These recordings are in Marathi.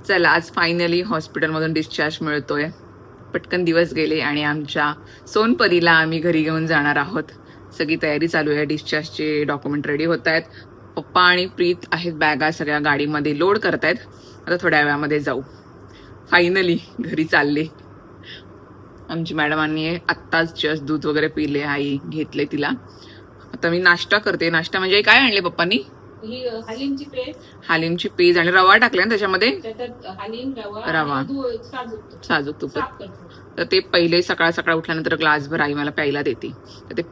चला, आज फायनली हॉस्पिटलमधून डिस्चार्ज मिळतोय. पटकन दिवस गेले आणि आमच्या सोनपरीला आम्ही घरी घेऊन जाणार आहोत. सगळी तयारी चालू आहे. डिस्चार्जचे डॉक्युमेंट रेडी होत आहेत. पप्पा आणि प्रीत आहेत बॅगा सगळ्या गाडीमध्ये लोड करतायत. आता थोड्या वेळामध्ये जाऊ. फायनली घरी चालले. आमची मॅडमांनी आत्ताच जस्ट दूध वगैरे पिले, आई घेतले तिला. आता मी नाश्ता करते. नाश्ता म्हणजे काय आणले पप्पांनी? ही हालिमची पेज आणि रवा टाकले ना त्याच्यामध्ये. रवा, साजूक तूप. तर ते पहिले सकाळ सकाळ उठल्यानंतर ग्लासभर आई मला प्यायला देते. तर ते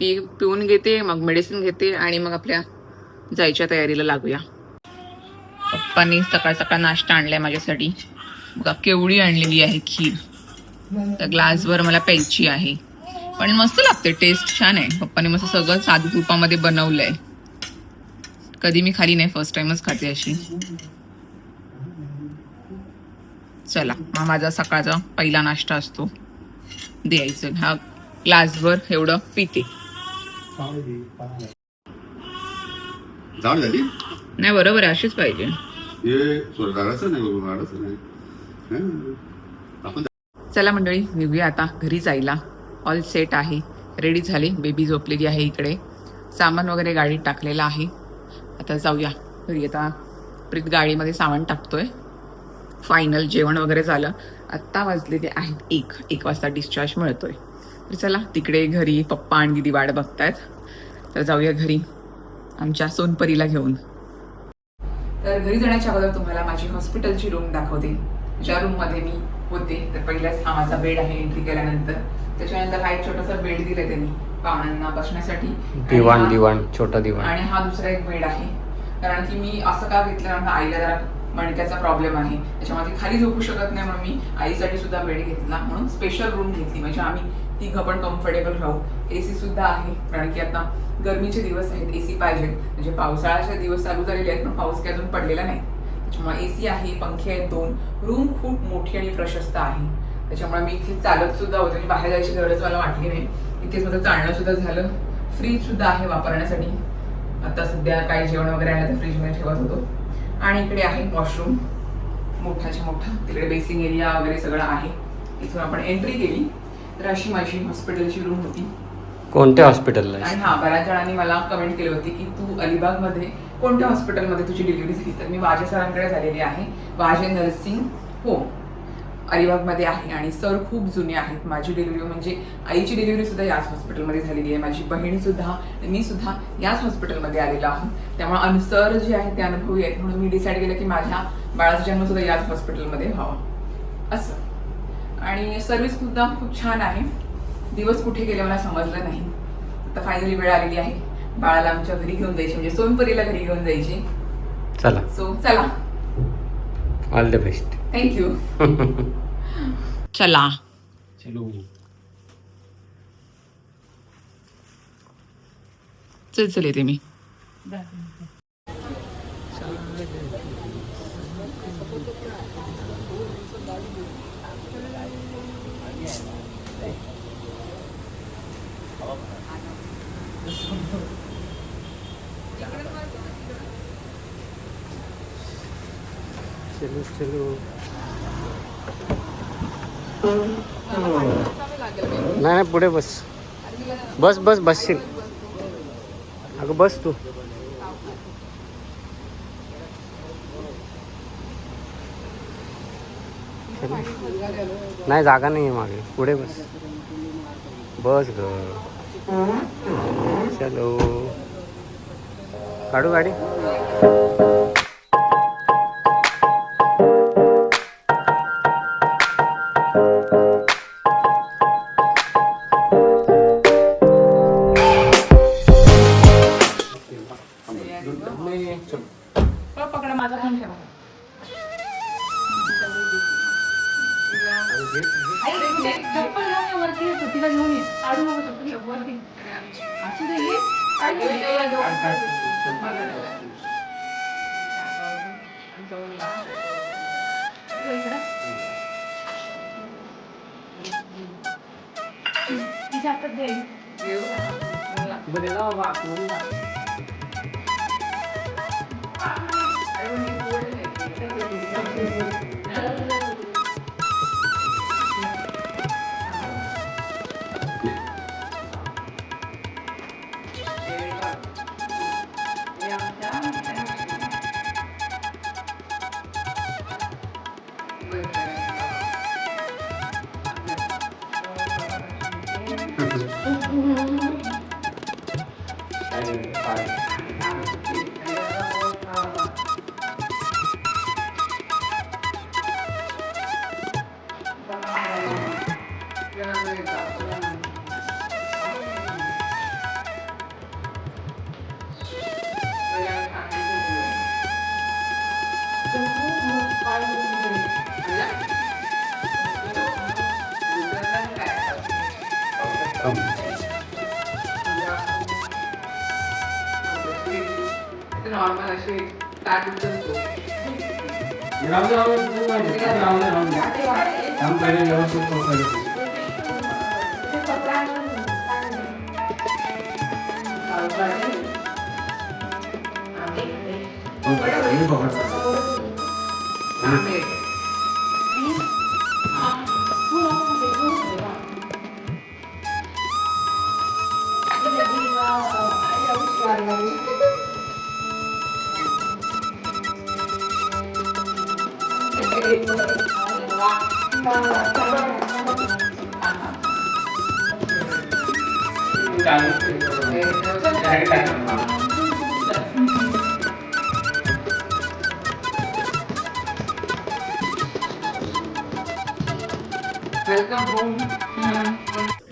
पिऊन घेते, मग मेडिसिन घेते आणि मग आपल्या जायच्या तयारीला लागूया. पप्पांनी सकाळ सकाळ नाश्ता आणलाय माझ्यासाठी. बघा केवढी आणलेली आहे खीर. तर ग्लासभर मला प्यायची आहे. पण मस्त लागते, टेस्ट छान आहे. पप्पाने मस्त सगळं साधू तुपामध्ये बनवलंय. कधी मी खाली नाही, फर्स्ट टाइमच खाते अशी. चला, हा माझा सकाळचा पहिला नाश्ता असतो. द्यायचं हा ग्लासभर एवढं पिते. नाही, बरोबर आहे, अशीच पाहिजे. चला मंडळी, निघूया आता घरी जायला. ऑल सेट आहे, रेडी झाले. बेबी झोपलेली आहे इकडे. सामान वगैरे गाडीत टाकलेलं आहे. आता जाऊया घरी. आता प्रीत गाडीमध्ये सामान टाकतोय. फायनल जेवण वगैरे झालं. आत्ता वाजलेले आहेत 1 वाजता डिस्चार्ज मिळतोय. तर चला तिकडे घरी पप्पा आणि दीदी वाट बघतायत. तर जाऊया घरी आमच्या सोनपरीला घेऊन. तर घरी जाण्याच्या अगोदर तुम्हाला माझी हॉस्पिटलची रूम दाखवते, ज्या रूममध्ये मी होते. तर पहिल्याच हा माझा बेड आहे एंट्री केल्यानंतर. त्याच्यानंतर हा एक छोटासा बेड दिलाय त्यांनी पाहुण्यांना बसण्यासाठी. दिवाण छोटा दिवाण. आणि हा दुसरा एक बेड आहे. कारण की मी असं का घेतलं, कारण आईला जरा मणक्याचा प्रॉब्लेम आहे, त्याच्यामध्ये खाली झोपू शकत नाही, म्हणून मी आईसाठी सुद्धा बेड घेतला. म्हणून स्पेशल रूम घेतली, म्हणजे आम्ही तिघं पण कम्फर्टेबल राहू. एसी सुद्धा आहे, कारण की आता गरमीचे दिवस आहेत, एसी पाहिजे. म्हणजे पावसाळ्याचे दिवस चालू झालेले आहेत, पण पाऊस काही अजून पडलेला नाही. त्याच्यामुळे एसी आहे, पंखे आहेत 2. रूम खूप मोठी आणि प्रशस्त आहे. त्याच्यामुळे मी इथे चालत सुद्धा होते, म्हणजे बाहेर जायची गरज मला वाटली नाही. इथे माझं चालणं सुद्धा झालं. फ्रीज सुद्धा आहे वापरण्यासाठी. आता सध्या काही जेवण वगैरे आलं तर फ्रीजमध्ये ठेवत होतो. आणि इकडे आहे वॉशरूम, मोठाच्या मोठा. तिकडे बेसिंग एरिया वगैरे सगळं आहे. इथून आपण एंट्री केली तर अशी माझी हॉस्पिटलची रूम होती. कोणत्या हॉस्पिटलला? आणि बऱ्याच जणांनी मला कमेंट केली होती की तू अलिबागमध्ये कोणत्या हॉस्पिटलमध्ये तुझी डिलिव्हरी झाली. तर मी वाजे सरांकडे झालेली आहे. वाजे नर्सिंग होम अलिबागमध्ये आहे. आणि सर खूप जुने आहेत. माझी डिलिव्हरी म्हणजे आईची डिलिव्हरी सुद्धा याच हॉस्पिटलमध्ये झालेली आहे. माझी बहीण सुद्धा, मी सुद्धा याच हॉस्पिटलमध्ये आलेलो आहोत. त्यामुळे सर जे आहे ते अनुभवी आहेत, म्हणून मी डिसाईड केलं की माझ्या बाळाचा जन्म सुद्धा याच हॉस्पिटलमध्ये व्हावा असं. आणि सर्व्हिस सुद्धा खूप छान आहे. दिवस कुठे गेले मला समजलं नाही. आता फायनली वेळ आलेली आहे बाळाला आमच्या घरी घेऊन जायची, म्हणजे सोनपरीला घरी घेऊन जायची. चला चला, ऑल द बेस्ट. थँक्यू. चला चल येते मी. चलो नाही, पुढे बस. बसशील. अगं बस तू. नाही, जागा नाही आहे मागे. पुढे बस ग. चलो, काढू गाडी. पकडा माझा फोन ठेवा. तिला घेऊन ये. काढू नको वरती. असू दे ये. तिच्या हातात दे. नॉर्मल असे ताट उचलतो.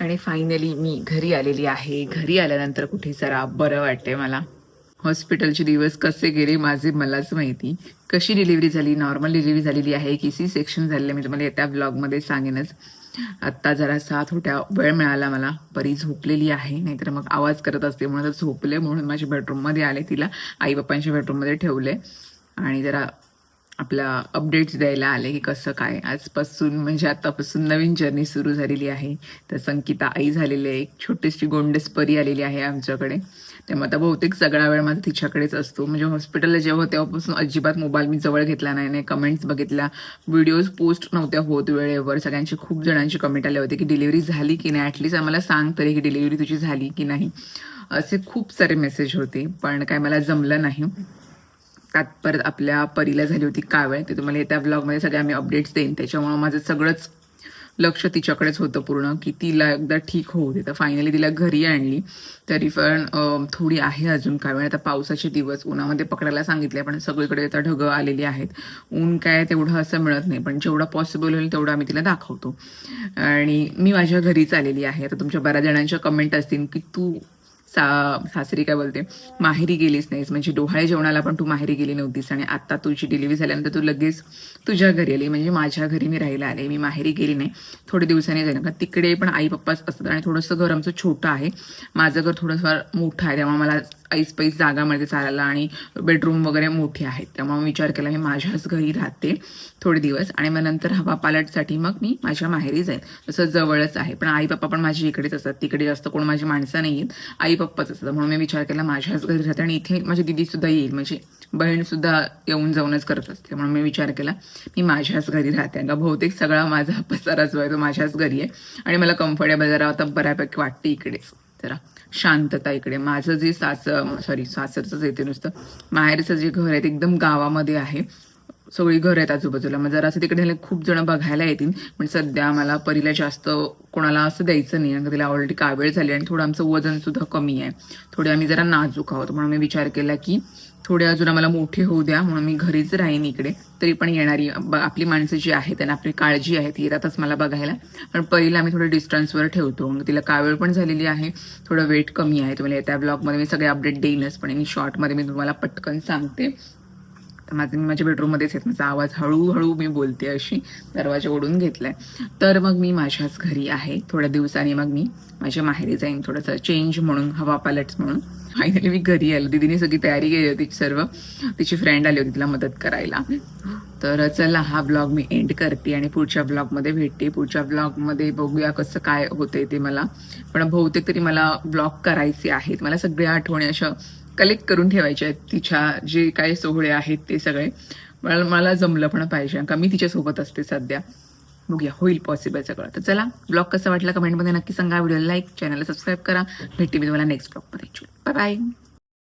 आणि फायनली मी घरी आलेली आहे. घरी आल्यानंतर कुठे जरा बरं वाटतंय मला. हॉस्पिटलचे दिवस कसे गेले माझे मलाच माहिती. कशी डिलिव्हरी झाली, नॉर्मल डिलिव्हरी झालेली आहे की सी सेक्शन झालेलं मी तुम्हाला त्या ब्लॉगमध्ये सांगेनच. आत्ता जरा थोड्या वेळ मिळाला मला. परी झोपलेली आहे, नाहीतर मग आवाज करत असते म्हणून झोपले म्हणून माझ्या बेडरूममध्ये आले. तिला आई बाप्पांच्या बेडरूममध्ये ठेवले आणि जरा आपला अपडेट्स द्यायला आले की कसं काय. आजपासून म्हणजे आतापासून नवीन जर्नी सुरू झालेली आहे. तर संकिता आई झालेली आहे. एक छोटीशी गोंडस परी आलेली आहे आमच्याकडे. त्यामुळे आता बहुतेक सगळा वेळ माझा तिच्याकडेच असतो. म्हणजे हॉस्पिटलला जेव्हा तेव्हापासून अजिबात मोबाईल मी जवळ घेतला नाही. कमेंट्स बघितल्या, व्हिडिओज पोस्ट नव्हत्या होत वेळेवर. सगळ्यांची खूप जणांची कमेंट आले होते की डिलिव्हरी झाली की नाही, ॲटलीस्ट आम्हाला सांग तरी की डिलिव्हरी तुझी झाली की नाही. असे खूप सारे मेसेज होते, पण काय मला जमलं नाही. त्यात परत आपल्या परीला झाली होती कावळ. ते तुम्हाला येत्या ब्लॉगमध्ये सगळे आम्ही अपडेट्स देईन. त्याच्यामुळे माझं सगळंच लक्ष तिच्याकडेच होतं पूर्ण की तिला एकदा ठीक होऊ दे. तर फायनली तिला घरी आणली. तरी पण थोडी आहे अजून कावळ. आता पावसाचे दिवस, उन्हामध्ये पकडायला सांगितले, पण सगळीकडे आता ढगं आलेली आहेत. ऊन काय तेवढं असं मिळत नाही, पण जेवढं पॉसिबल होईल तेवढं आम्ही तिला दाखवतो. आणि मी माझ्या घरीच आलेली आहे. आता तुमच्या बऱ्याच जणांच्या कमेंट असतील की तू सासरी काय बोलते माहेरी गेलीच नाहीस, म्हणजे डोहाळे जेवणाला पण तू माहेरी गेली नव्हतीस आणि आता तुझी डिलिव्हरी झाल्यानंतर तू लगेच तुझ्या घरी आली. म्हणजे माझ्या घरी मी राहायला आले, मी माहेरी गेली नाही. थोडे दिवसांनी जाईल, कारण तिकडे पण आई पप्पाच असतात आणि थोडंसं घर आमचं छोटं आहे. माझं घर थोडंफार मोठं आहे, त्यामुळे मला ऐसपैस जागा मिळते चालायला आणि बेडरूम वगैरे मोठे आहेत. त्यामुळे मी विचार केला मी माझ्याच घरी राहते थोडे दिवस आणि मग नंतर हवा पालटसाठी मग मी माझ्या माहेरी जाईल. तसं जवळच आहे, पण आई पप्पा पण माझी इकडेच असतात. तिकडे जास्त कोण माझी माणसं नाही आहेत, आई पप्पाच असतात. म्हणून मी विचार केला माझ्याच घरी राहते आणि इथे माझी दिदी सुद्धा येईल, म्हणजे बहीण सुद्धा येऊन जाऊनच करत असते. म्हणून मी विचार केला मी माझ्याच घरी राहते. का बहुतेक सगळा माझा पसारा जो आहे तो माझ्याच घरी आहे आणि मला कम्फर्टेबल जरा आता बऱ्यापैकी वाटते इकडेच. जरा शांतता इकडे. माझं जे सासरचंच येते नुसतं, माहेरचं जे घर आहे ते एकदम गावामध्ये आहे. सगळी घर आहेत आजूबाजूला. मग जरा असं तिकडे खूप जण बघायला येतील, पण सध्या मला परीला जास्त कोणाला असं द्यायचं नाही. तिला ऑलरेडी कावेळ झाली आणि थोडं आमचं वजन सुद्धा कमी आहे. थोडे आम्ही जरा नाजूक आहोत. म्हणून मी विचार केला की थोडे अजून आम्हाला मोठे होऊ द्या, म्हणून मी घरीच राहीन इकडे. तरी पण येणारी आपली माणसं जी आहेत त्यांना आपली काळजी आहे, ती येतातच मला बघायला. पण पहिला आम्ही थोडं डिस्टन्सवर ठेवतो. तिला कावेळ पण झालेली आहे, थोडं वेट कमी आहे. तुम्हाला त्या ब्लॉगमध्ये मी सगळे अपडेट देईनच, पण मी शॉर्टमध्ये मी तुम्हाला पटकन सांगते. मी माझ्या बेडरूममध्येच आहेत. माझा आवाज हळूहळू मी बोलते अशी, दरवाजा ओढून घेतलाय. तर मग मी माझ्याच घरी आहे. थोड्या दिवसांनी मग मी माझ्या माहेरी जाईन, थोडंसं चेंज म्हणून, हवा पालट म्हणून. फायनली मी घरी आलो. दीदीने सगळी तयारी केली होती, सर्व तिची फ्रेंड आली होती तिला मदत करायला. तर चला हा ब्लॉग मी एंड करते आणि पुढच्या ब्लॉगमध्ये भेटते. पुढच्या ब्लॉगमध्ये बघूया कसं काय होतंय ते मला. पण बहुतेक तरी मला ब्लॉग करायचे आहेत. मला सगळ्या आठवणी अशा कलेक्ट करून ठेवायचे आहेत. तिच्या जे काही सोहळे आहेत ते सगळे मला जमलं पण पाहिजे, का मी तिच्यासोबत असते सध्या. बघूया होईल पॉसिबल सगळं. तर चला, ब्लॉग कसा वाटला कमेंटमध्ये नक्की सांगा. व्हिडिओला लाईक, चॅनलला सबस्क्राईब करा. भेटते मी तुम्हाला नेक्स्ट ब्लॉगमध्ये. Bye bye.